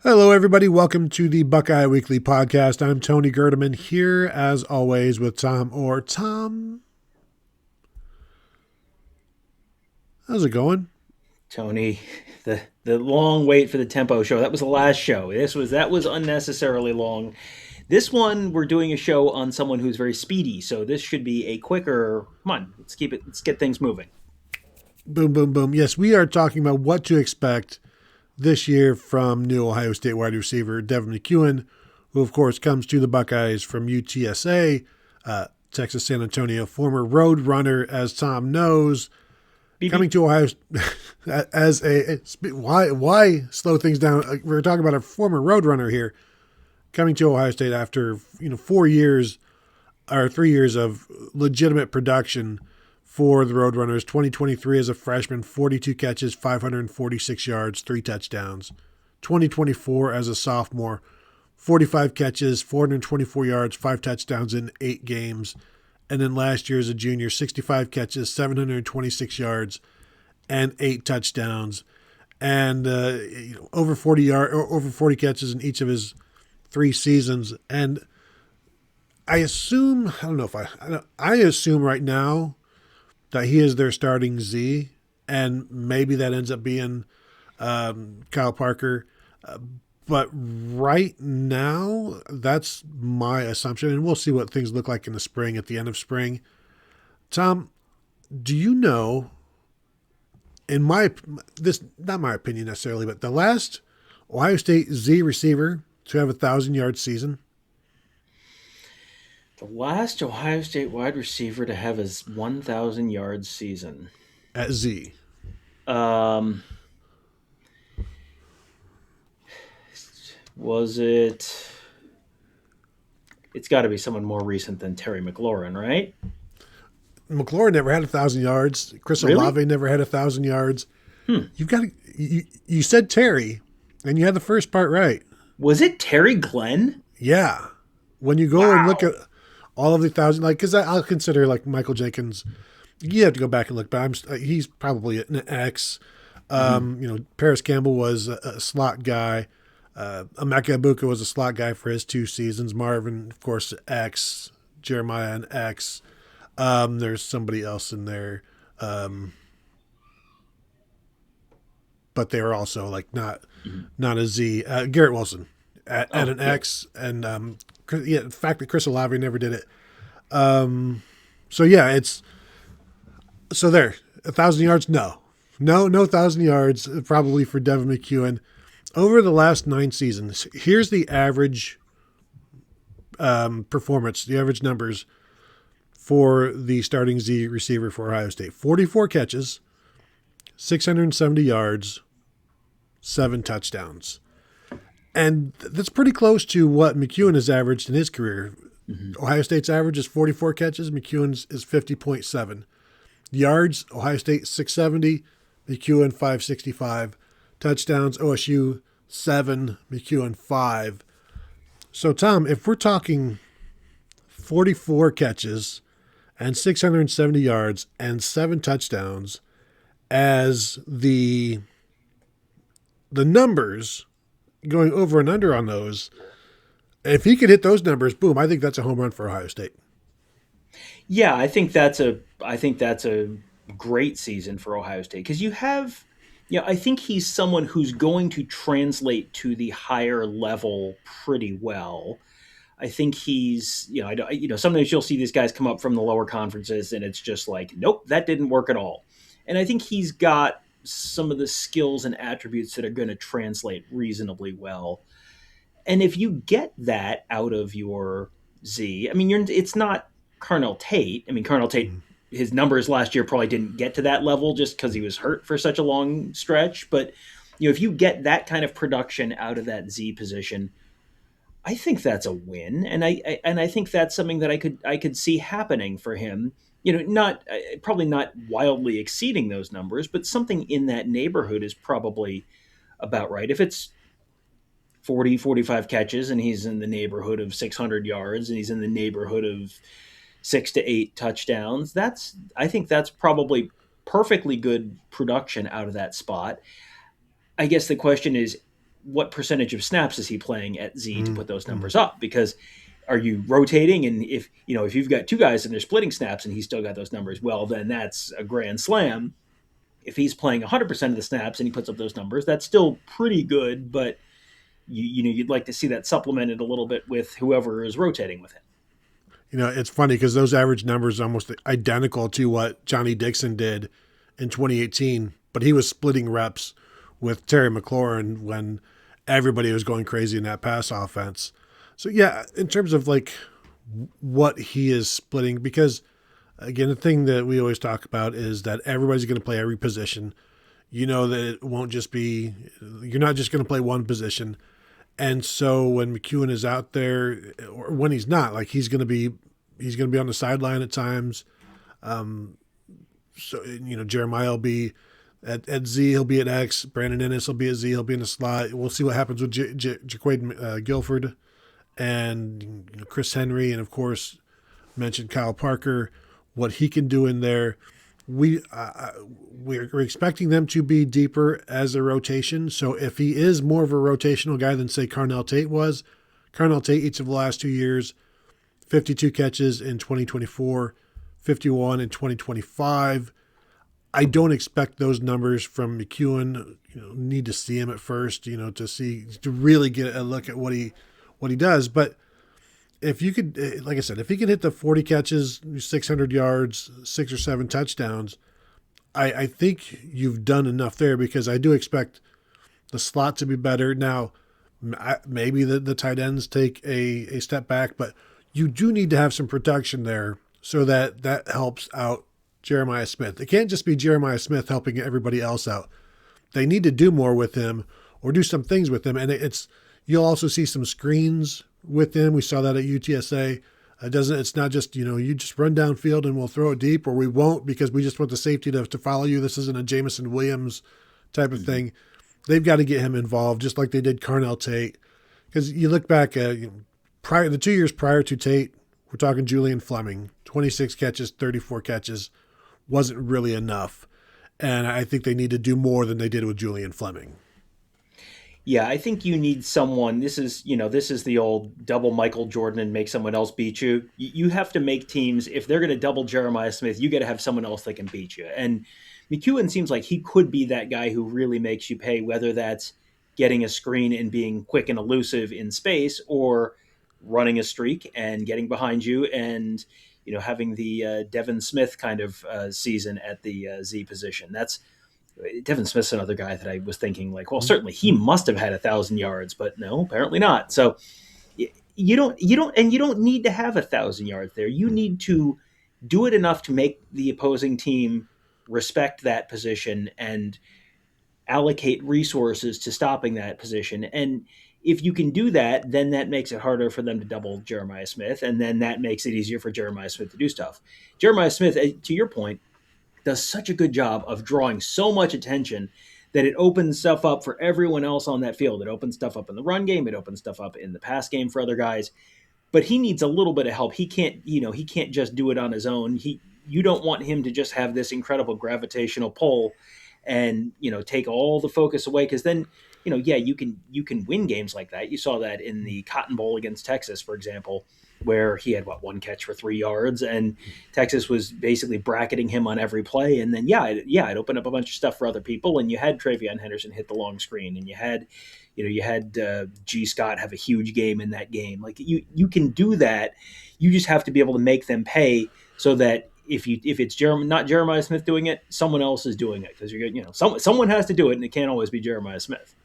Hello, everybody. Welcome to the Buckeye Weekly Podcast. I'm Tony Gerdeman here, as always, with Tom. Tom, how's it going? Tony, the long wait for the tempo show. That was the last show. That was unnecessarily long. This one we're doing a show on someone who's very speedy, so this should be a quicker. Come on, let's get things moving. Boom, boom, boom. Yes, we are talking about what to expect this year from new Ohio State wide receiver Devin McCuin, who, of course, comes to the Buckeyes from UTSA, Texas San Antonio, former road runner, as Tom knows. Beep, Coming beep. to Ohio as why slow things down? We're talking about a former roadrunner here, coming to Ohio State after 4 years or 3 years of legitimate production for the Roadrunners. 2023 as a freshman, 42 catches, 546 yards, 3 touchdowns. 2024 as a sophomore, 45 catches, 424 yards, 5 touchdowns in 8 games. And then last year as a junior, 65 catches, 726 yards, and 8 touchdowns, and over 40 catches in each of his 3 seasons. And I assume I assume right now that he is their starting Z, and maybe that ends up being Kyle Parker. But right now, that's my assumption, and we'll see what things look like in the spring, at the end of spring. Tom, do you know, not my opinion necessarily, but the last Ohio State Z receiver to have 1,000-yard season? The last Ohio State wide receiver to have his 1,000 yard season. At Z. Um, was it? It's got to be someone more recent than Terry McLaurin, right? McLaurin never had 1,000 yards. Chris Really? Olave never had 1,000 yards. Hmm. You've got you said Terry, and you had the first part right. Was it Terry Glenn? Yeah. When you go and look Wow. at all of the 1,000, like, because I'll consider like Michael Jenkins. You have to go back and look, but he's probably an X. Mhm. Paris Campbell was a slot guy. Emeka Ibuka was a slot guy for his 2 seasons. Marvin, of course, X. Jeremiah, an X. There's somebody else in there, but they were also like not a Z. Garrett Wilson at Oh, an yeah. X, and the fact that Chris Olave never did it. So yeah, it's so there 1,000 yards. No, 1,000 yards probably for Devin McCuin over the last 9 seasons. Here's the average performance, the average numbers for the starting Z receiver for Ohio State: 44 catches, 670 yards, 7 touchdowns. And that's pretty close to what McCuin has averaged in his career. Mhm. Ohio State's average is 44 catches. McCuin's is 50.7. Yards, Ohio State 670, McCuin 565. Touchdowns, OSU 7, McCuin 5. So, Tom, if we're talking 44 catches and 670 yards and 7 touchdowns as the numbers going over and under on those, if he could hit those numbers, boom, I think that's a home run for Ohio State. Yeah, I think that's a great season for Ohio State because I think he's someone who's going to translate to the higher level pretty well. I think he's, I don't, sometimes you'll see these guys come up from the lower conferences and it's just like, nope, that didn't work at all. And I think he's got some of the skills and attributes that are going to translate reasonably well. And if you get that out of your Z, I mean, it's not Carnell Tate. I mean, Carnell Tate, his numbers last year probably didn't get to that level just because he was hurt for such a long stretch. But if you get that kind of production out of that Z position, I think that's a win, and I think that's something that I could see happening for him. Not probably not wildly exceeding those numbers, but something in that neighborhood is probably about right. If it's 40, 45 catches and he's in the neighborhood of 600 yards and he's in the neighborhood of 6 to 8 touchdowns, I think that's probably perfectly good production out of that spot. I guess the question is what percentage of snaps is he playing at Z to put those numbers up? Because are you rotating? And if you've got two guys and they're splitting snaps and he's still got those numbers, well, then that's a grand slam. If he's playing 100% of the snaps and he puts up those numbers, that's still pretty good. But you'd like to see that supplemented a little bit with whoever is rotating with him. It's funny because those average numbers are almost identical to what Johnny Dixon did in 2018, but he was splitting reps with Terry McLaurin when everybody was going crazy in that pass offense. So yeah, in terms of like what he is splitting, because again, the thing that we always talk about is that everybody's going to play every position. That it won't just be, you're not just going to play one position. And so when McCuin is out there, or when he's not, like he's going to be on the sideline at times. Jeremiah will be at Z, he'll be at X. Brandon Ennis will be at Z, he'll be in the slot. We'll see what happens with Jaquaid Guilford and Chris Henry, and of course mentioned Kyle Parker, what he can do in there. We're expecting them to be deeper as a rotation. So if he is more of a rotational guy than, say, Carnell Tate was, Carnell Tate each of the last 2 years, 52 catches in 2024, 51 in 2025. I don't expect those numbers from McCuin. Need to see him at first, to really get a look at what he does. But if you could, like I said, if he can hit the 40 catches, 600 yards, 6 or 7 touchdowns, I think you've done enough there, because I do expect the slot to be better. Now, maybe the tight ends take a step back, but you do need to have some protection there so that helps out Jeremiah Smith. It can't just be Jeremiah Smith helping everybody else out. They need to do more with him or do some things with him. And you'll also see some screens with him. We saw that at UTSA. It's not just, you just run downfield and we'll throw it deep, or we won't because we just want the safety to follow you. This isn't a Jameson Williams type of thing. They've got to get him involved, just like they did Carnell Tate. Because you look back at the 2 years prior to Tate, we're talking Julian Fleming, 26 catches, 34 catches, wasn't really enough. And I think they need to do more than they did with Julian Fleming. Yeah, I think you need someone. This is the old double Michael Jordan and make someone else beat you. You have to make teams, if they're going to double Jeremiah Smith, you got to have someone else that can beat you. And McCuin seems like he could be that guy who really makes you pay, whether that's getting a screen and being quick and elusive in space, or running a streak and getting behind you and having the Devin Smith kind of season at the Z position. Devin Smith's another guy that I was thinking like, well, certainly he must have had 1,000 yards, but no, apparently not. So you don't need to have 1,000 yards there. You need to do it enough to make the opposing team respect that position and allocate resources to stopping that position. And if you can do that, then that makes it harder for them to double Jeremiah Smith. And then that makes it easier for Jeremiah Smith to do stuff. Jeremiah Smith, to your point, does such a good job of drawing so much attention that it opens stuff up for everyone else on that field. It opens stuff up in the run game. It opens stuff up in the pass game for other guys. But he needs a little bit of help. He can't just do it on his own. You don't want him to just have this incredible gravitational pull and, take all the focus away, because then, you can win games like that. You saw that in the Cotton Bowl against Texas, for example, where he had one catch for 3 yards, and Texas was basically bracketing him on every play. And then, it opened up a bunch of stuff for other people. And you had Travion Henderson hit the long screen, and you had G. Scott have a huge game in that game. Like you can do that. You just have to be able to make them pay, so that if it's not Jeremiah Smith doing it, someone else is doing it, because someone has to do it, and it can't always be Jeremiah Smith.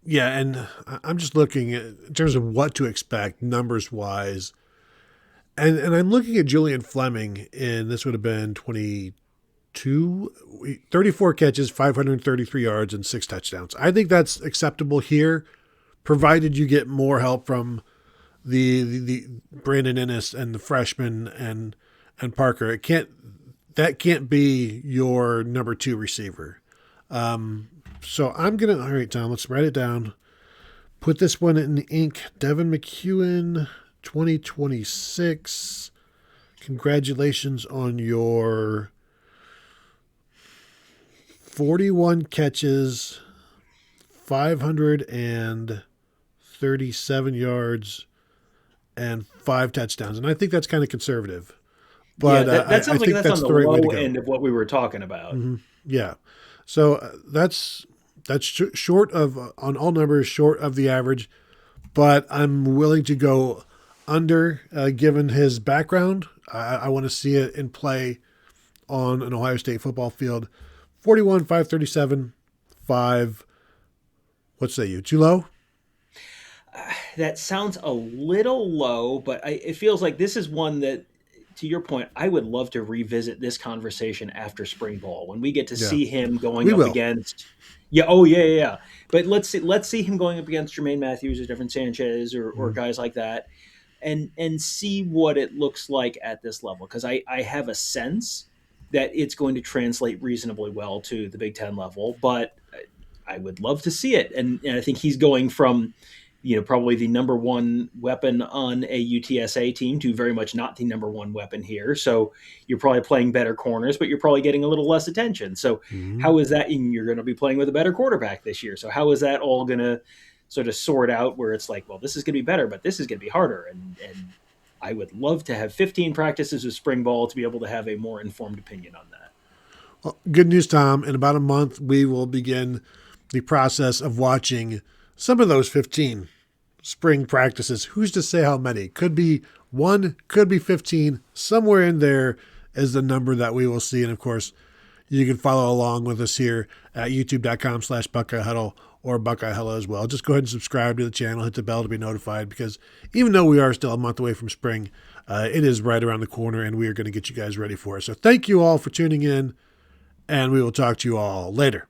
Yeah, and I'm just looking at, in terms of what to expect numbers-wise, and I'm looking at Julian Fleming, and this would have been 34 catches, 533 yards, and 6 touchdowns. I think that's acceptable here, provided you get more help from the Brandon Ennis and the freshman and Parker. That can't be your number 2 receiver. So all right, Tom, let's write it down. Put this one in ink. Devin McCuin, 2026. Congratulations on your 41 catches, 537 yards and 5 touchdowns. And I think that's kind of conservative. But that sounds I like think that's on that's the the right way to low go. end of what we were talking about. Mm-hmm. Yeah. So that's short of, on all numbers, short of the average. But I'm willing to go under, given his background. I want to see it in play on an Ohio State football field. 41, 537, 5. What say you? Too low? That sounds a little low, but it feels like this is one that, to your point, I would love to revisit this conversation after spring ball when we get to Yeah. see him going We up will. against. Yeah. Oh, yeah, yeah, yeah. But let's see him going up against Jermaine Matthews or Devin Sanchez or guys like that, and see what it looks like at this level, because I have a sense that it's going to translate reasonably well to the Big Ten level, but I would love to see it, and I think he's going from, probably the number one weapon on a UTSA team to very much not the number one weapon here. So you're probably playing better corners, but you're probably getting a little less attention. So how is that? And you're going to be playing with a better quarterback this year. So how is that all going to sort of sort out where it's like, well, this is going to be better, but this is going to be harder. And I would love to have 15 practices of spring ball to be able to have a more informed opinion on that. Well, good news, Tom. In about a month, we will begin the process of watching some of those 15 spring practices. Who's to say how many? Could be 1, could be 15. Somewhere in there is the number that we will see. And of course, you can follow along with us here at youtube.com/Buckeye Huddle or Buckeye Huddle as well. Just go ahead and subscribe to the channel, hit the bell to be notified, because even though we are still a month away from spring, it is right around the corner and we are going to get you guys ready for it. So thank you all for tuning in, and we will talk to you all later.